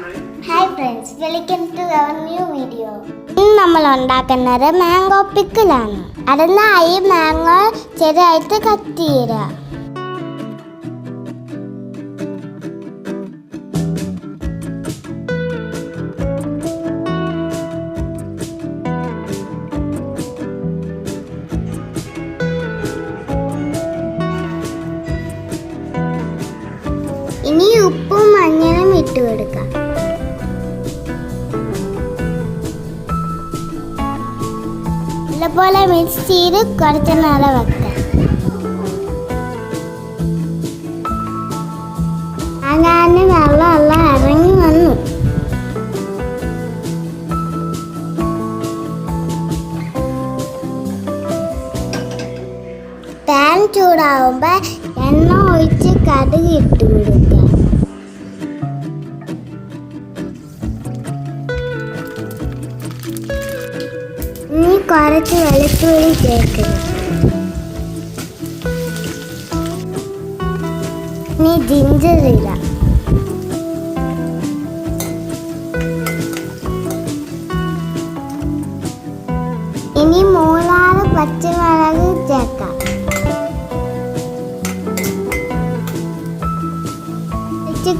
Hi friends, welcome to our new video. ഇന്ന് നമ്മൾ ഉണ്ടാക്കുന്നത് മാംഗോ പിക്കിളാണ്. അതിനായി മാങ്ങോ ചെറുതായിട്ട് കട്ട് ചെയ്യുക. ഇനി ഉപ്പും മഞ്ഞളും ഇട്ട് കൊടുക്കാം. നല്ലപോലെ മിക്സ് ചെയ്ത് കുറച്ച് നേരം വെക്കാം. അങ്ങനെ വെള്ളം ഇറങ്ങി വന്നു. പാൻ ചൂടാവുമ്പോൾ എണ്ണ ഒഴിച്ച് കടുക് ഇട്ട് കൊടുക്കുക. ഇനി കുറച്ച് വെളുത്തുള്ളി ചേർക്കുക. ഇനി ജിഞ്ചർ ഇടാം. ഇനി 3-6 പച്ചമുളക് ചേർക്കാം.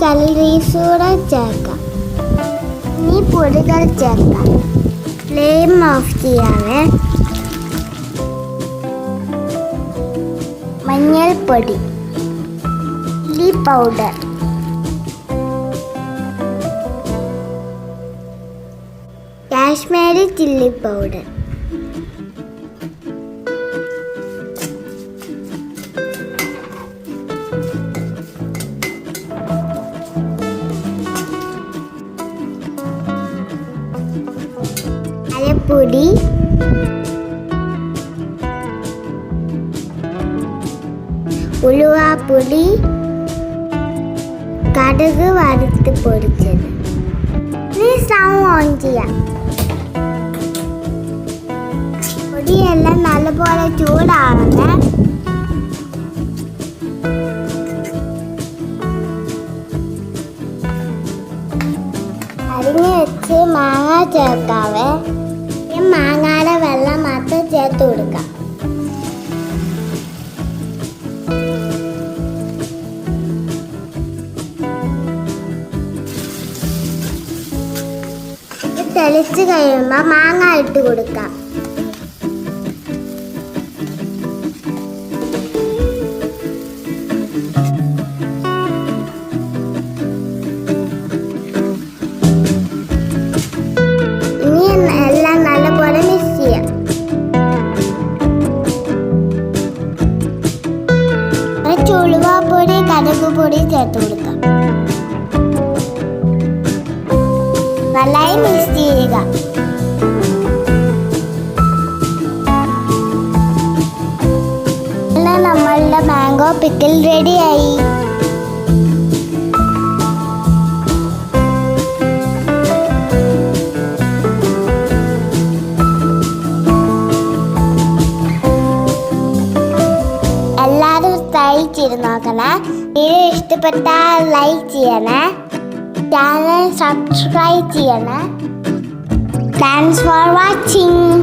കറി കൂടെ ചേർക്കാം. ഇനി പൊടികൾ ചേർക്കാം. ഫ്ലെയിം ഓഫ് ചെയ്യാവേ. മഞ്ഞൾപ്പൊടി, chilli powder, Kashmiri chilli powder, പൊടി, ഉലുവാപ്പൊടി, കടുക് വറുത്ത് പൊടിച്ചത്. ഇനി സ്റ്റൗ ഓൺ ചെയ്യാം. പൊടിയെല്ലാം നല്ലപോലെ ചൂടാവണേ. അരിഞ്ഞ് വെച്ച് മാങ്ങ ചേർക്കാവേ. മാങ്ങയുടെ വെള്ളം മാത്രം ചേർത്ത് കൊടുക്കാം. തെളിച്ച് കഴിയുമ്പോൾ മാങ്ങ ഇട്ട് കൊടുക്കാം. ഉലുവാപ്പൊടി, കടുക് പൊടി ചേർത്ത് കൊടുക്കാം. നന്നായി മിക്സ് ചെയ്യുക. നമ്മളുടെ മാംഗോ പിക്കിൾ റെഡിയായി. എല്ലാവരും ട്രൈ ചെയ്ത് നോക്കണേ. വീഡിയോ ഇഷ്ടപ്പെട്ടാൽ ലൈക്ക് ചെയ്യണേ. ചാനൽ സബ്സ്ക്രൈബ് ചെയ്യണേ. Thanks for watching.